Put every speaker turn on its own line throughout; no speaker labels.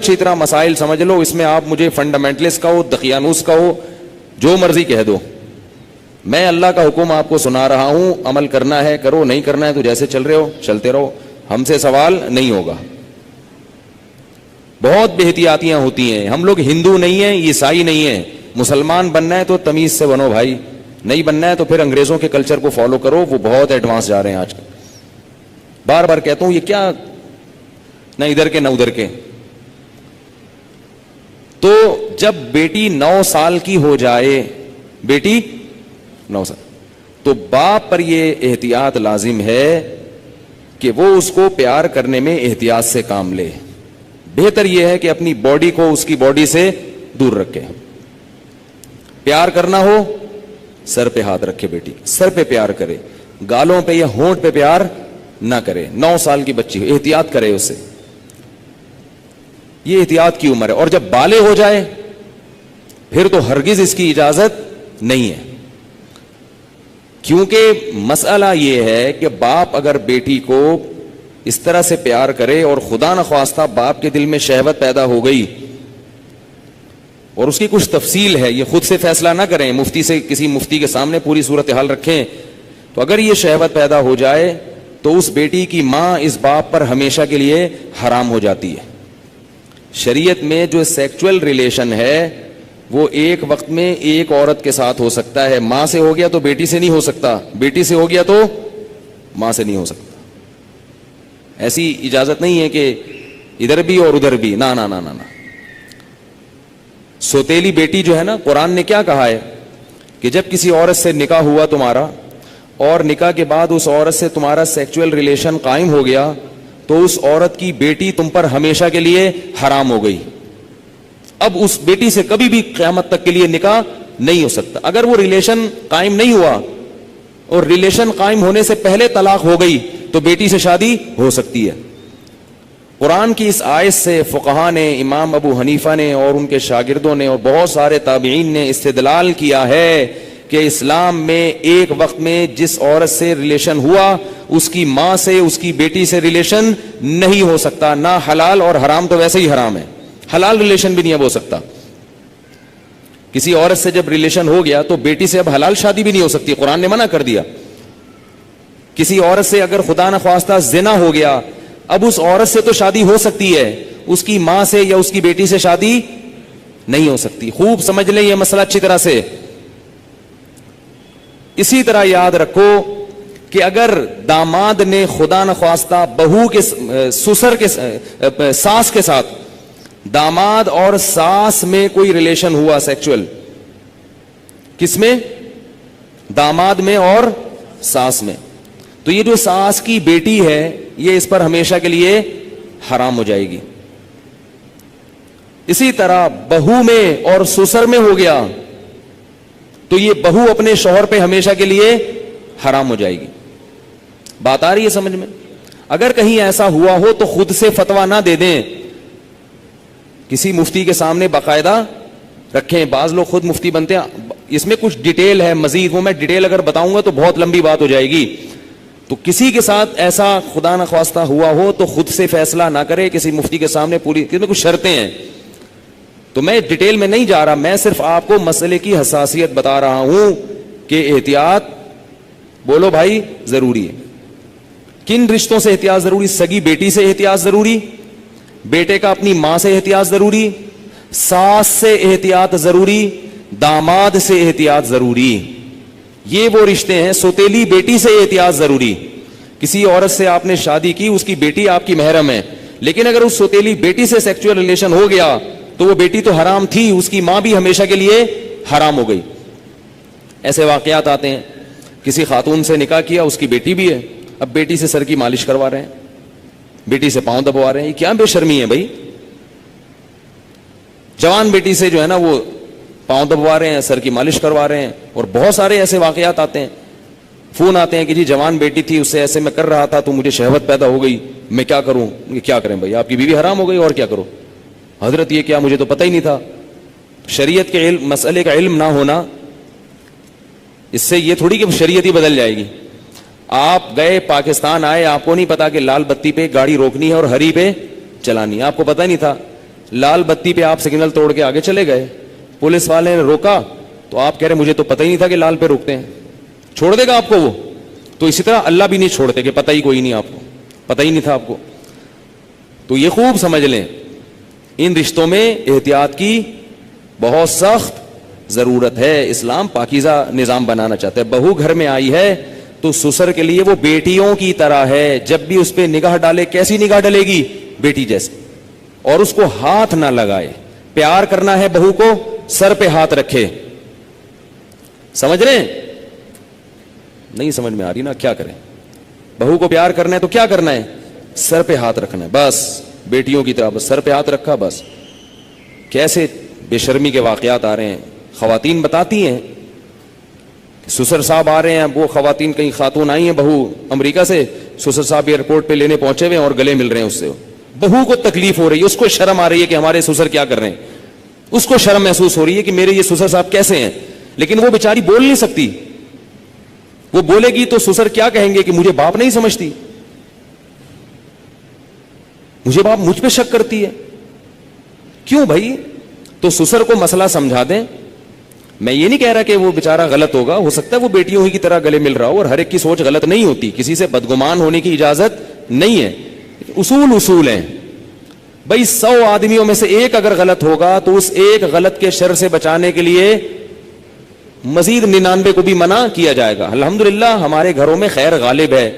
اچھی طرح مسائل سمجھ لو. اس میں آپ مجھے فنڈامنٹلسٹ کہو, دقیانوس کہو, جو مرضی کہہ دو, میں اللہ کا حکم آپ کو سنا رہا ہوں. عمل کرنا ہے کرو, نہیں کرنا ہے تو جیسے چل رہے ہو چلتے رہو, ہم سے سوال نہیں ہوگا. بہت بے احتیاطیاں ہوتی ہیں. ہم لوگ ہندو نہیں ہیں, عیسائی نہیں ہیں. مسلمان بننا ہے تو تمیز سے بنو بھائی, نہیں بننا ہے تو پھر انگریزوں کے کلچر کو فالو کرو, وہ بہت ایڈوانس جا رہے ہیں آج کل. بار بار کہتا ہوں یہ کیا, نہ ادھر کے نہ ادھر کے. تو جب بیٹی 9 سال کی ہو جائے, بیٹی 9 سال, تو باپ پر یہ احتیاط لازم ہے کہ وہ اس کو پیار کرنے میں احتیاط سے کام لے. بہتر یہ ہے کہ اپنی باڈی کو اس کی باڈی سے دور رکھے. پیار کرنا ہو سر پہ ہاتھ رکھے, بیٹی سر پہ پیار کرے, گالوں پہ یا ہونٹ پہ پیار نہ کرے. 9 سال کی بچی احتیاط کرے اس سے, یہ احتیاط کی عمر ہے. اور جب بالغ ہو جائے پھر تو ہرگز اس کی اجازت نہیں ہے. کیونکہ مسئلہ یہ ہے کہ باپ اگر بیٹی کو اس طرح سے پیار کرے اور خدا نخواستہ باپ کے دل میں شہوت پیدا ہو گئی, اور اس کی کچھ تفصیل ہے, یہ خود سے فیصلہ نہ کریں, مفتی سے کسی مفتی کے سامنے پوری صورتحال رکھیں. تو اگر یہ شہوت پیدا ہو جائے تو اس بیٹی کی ماں اس باپ پر ہمیشہ کے لیے حرام ہو جاتی ہے. شریعت میں جو سیکچول ریلیشن ہے وہ ایک وقت میں ایک عورت کے ساتھ ہو سکتا ہے. ماں سے ہو گیا تو بیٹی سے نہیں ہو سکتا, بیٹی سے ہو گیا تو ماں سے نہیں ہو سکتا. ایسی اجازت نہیں ہے کہ ادھر بھی اور ادھر بھی, نہ نہ نہ نہ. سوتیلی بیٹی جو ہے نا, قرآن نے کیا کہا ہے کہ جب کسی عورت سے نکاح ہوا تمہارا اور نکاح کے بعد اس عورت سے تمہارا سیکچول ریلیشن قائم ہو گیا تو اس عورت کی بیٹی تم پر ہمیشہ کے لیے حرام ہو گئی. اب اس بیٹی سے کبھی بھی قیامت تک کے لیے نکاح نہیں ہو سکتا. اگر وہ ریلیشن قائم نہیں ہوا اور ریلیشن قائم ہونے سے پہلے طلاق ہو گئی تو بیٹی سے شادی ہو سکتی ہے. قرآن کی اس آیت سے فقہاء نے, امام ابو حنیفہ نے اور ان کے شاگردوں نے اور بہت سارے تابعین نے استدلال کیا ہے کہ اسلام میں ایک وقت میں جس عورت سے ریلیشن ہوا اس کی ماں سے, اس کی بیٹی سے ریلیشن نہیں ہو سکتا. نہ حلال, اور حرام تو ویسے ہی حرام ہے, حلال ریلیشن بھی نہیں اب ہو سکتا. کسی عورت سے جب ریلیشن ہو گیا تو بیٹی سے اب حلال شادی بھی نہیں ہو سکتی, قرآن نے منع کر دیا. کسی عورت سے اگر خدا نخواستہ زنا ہو گیا, اب اس عورت سے تو شادی ہو سکتی ہے, اس کی ماں سے یا اس کی بیٹی سے شادی نہیں ہو سکتی. خوب سمجھ لیں یہ مسئلہ اچھی طرح سے. اسی طرح یاد رکھو کہ اگر داماد نے خدا نخواستہ بہو کے سسر کے ساس کے ساتھ, داماد اور ساس میں کوئی ریلیشن ہوا سیکچول, کس میں؟ داماد میں اور ساس میں, تو یہ جو ساس کی بیٹی ہے یہ اس پر ہمیشہ کے لیے حرام ہو جائے گی. اسی طرح بہو میں اور سسر میں ہو گیا تو یہ بہو اپنے شوہر پہ ہمیشہ کے لیے حرام ہو جائے گی. بات آ رہی ہے سمجھ میں؟ اگر کہیں ایسا ہوا ہو تو خود سے فتویٰ نہ دے دیں, کسی مفتی کے سامنے باقاعدہ رکھیں. بعض لوگ خود مفتی بنتے ہیں, اس میں کچھ ڈیٹیل ہے مزید, وہ میں ڈیٹیل اگر بتاؤں گا تو بہت لمبی بات ہو جائے گی. تو کسی کے ساتھ ایسا خدا نخواستہ ہوا ہو تو خود سے فیصلہ نہ کرے, کسی مفتی کے سامنے پوری, اس میں کچھ شرطیں ہیں. تو میں ڈیٹیل میں نہیں جا رہا, میں صرف آپ کو مسئلے کی حساسیت بتا رہا ہوں کہ احتیاط, بولو بھائی, ضروری ہے. کن رشتوں سے احتیاط ضروری؟ سگی بیٹی سے احتیاط ضروری, بیٹے کا اپنی ماں سے احتیاط ضروری, ساس سے احتیاط ضروری, داماد سے احتیاط ضروری. یہ وہ رشتے ہیں. سوتیلی بیٹی سے احتیاط ضروری. کسی عورت سے آپ نے شادی کی, اس کی بیٹی آپ کی محرم ہے, لیکن اگر اس سوتیلی بیٹی سے سیکچول ریلیشن ہو گیا تو وہ بیٹی تو حرام تھی, اس کی ماں بھی ہمیشہ کے لیے حرام ہو گئی. ایسے واقعات آتے ہیں, کسی خاتون سے نکاح کیا, اس کی بیٹی بھی ہے, اب بیٹی سے سر کی مالش کروا رہے ہیں, بیٹی سے پاؤں دبوا رہے ہیں. یہ کیا بے شرمی ہے بھائی؟ جوان بیٹی سے جو ہے نا وہ پاؤں دبوا رہے ہیں, سر کی مالش کروا رہے ہیں. اور بہت سارے ایسے واقعات آتے ہیں, فون آتے ہیں کہ جی جوان بیٹی تھی, اس سے ایسے میں کر رہا تھا تو مجھے شہوت پیدا ہو گئی, میں کیا کروں؟ کیا کریں بھائی, آپ کی بیوی حرام ہو گئی, اور کیا کرو؟ حضرت یہ کیا, مجھے تو پتہ ہی نہیں تھا. شریعت کے علم, مسئلے کا علم نہ ہونا, اس سے یہ تھوڑی کہ شریعت ہی بدل جائے گی. آپ گئے پاکستان آئے, آپ کو نہیں پتا کہ لال بتی پہ گاڑی روکنی ہے اور ہری پہ چلانی ہے, آپ کو پتہ نہیں تھا. لال بتی پہ آپ سگنل توڑ کے آگے چلے گئے, پولیس والے نے روکا تو آپ کہہ رہے مجھے تو پتہ ہی نہیں تھا کہ لال پہ روکتے ہیں. چھوڑ دے گا آپ کو وہ؟ تو اسی طرح اللہ بھی نہیں چھوڑتے کہ پتہ ہی کوئی نہیں, آپ کو پتہ ہی نہیں تھا آپ کو. تو یہ خوب سمجھ لیں, ان رشتوں میں احتیاط کی بہت سخت ضرورت ہے. اسلام پاکیزہ نظام بنانا چاہتا ہے. بہو گھر میں آئی ہے تو سسر کے لیے وہ بیٹیوں کی طرح ہے. جب بھی اس پہ نگاہ ڈالے, کیسی نگاہ ڈلے گی؟ بیٹی جیسے. اور اس کو ہاتھ نہ لگائے. پیار کرنا ہے بہو کو, سر پہ ہاتھ رکھے. سمجھ رہے ہیں؟ نہیں سمجھ میں آ رہی نا, کیا کریں؟ بہو کو پیار کرنا ہے تو کیا کرنا ہے؟ سر پہ ہاتھ رکھنا ہے بس. بیٹیوں کی طرح بس سر پہ ہاتھ رکھا بس. کیسے بے شرمی کے واقعات آ رہے ہیں. خواتین بتاتی ہیں, سسر صاحب آ رہے ہیں, وہ خواتین کہیں خاتون آئی ہیں بہو امریکہ سے, سسر صاحب ایئرپورٹ پہ لینے پہنچے ہوئے اور گلے مل رہے ہیں اس سے. بہو کو تکلیف ہو رہی ہے, اس کو شرم آ رہی ہے کہ ہمارے سسر کیا کر رہے ہیں, اس کو شرم محسوس ہو رہی ہے کہ میرے یہ سسر صاحب کیسے ہیں. لیکن وہ بیچاری بول نہیں سکتی. وہ بولے گی تو سسر کیا کہیں گے کہ مجھے باپ نہیں سمجھتی, مجھے باپ مجھ پہ شک کرتی ہے. کیوں بھائی؟ تو سسر کو مسئلہ سمجھا دیں. میں یہ نہیں کہہ رہا کہ وہ بیچارہ غلط ہوگا, ہو سکتا ہے وہ بیٹیوں ہی کی طرح گلے مل رہا ہو, اور ہر ایک کی سوچ غلط نہیں ہوتی, کسی سے بدگمان ہونے کی اجازت نہیں ہے. اصول ہیں بھائی. 100 آدمیوں میں سے ایک اگر غلط ہوگا تو اس ایک غلط کے شر سے بچانے کے لیے مزید 99 کو بھی منع کیا جائے گا. الحمدللہ ہمارے گھروں میں خیر غالب ہے.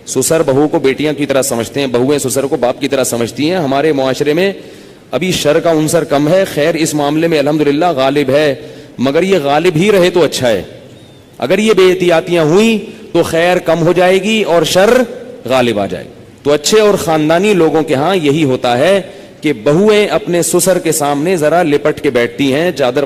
سسر بہو کو بیٹیاں کی طرح سمجھتے ہیں, بہویں سسر کو باپ کی طرح سمجھتی ہیں. ہمارے معاشرے میں ابھی شر کا عنصر کم ہے, خیر اس معاملے میں الحمدللہ غالب ہے, مگر یہ غالب ہی رہے تو اچھا ہے. اگر یہ بے احتیاطیاں ہوئیں تو خیر کم ہو جائے گی اور شر غالب آ جائے گا. تو اچھے اور خاندانی لوگوں کے ہاں یہی ہوتا ہے کہ بہویں اپنے سسر کے سامنے ذرا لپٹ کے بیٹھتی ہیں, چادر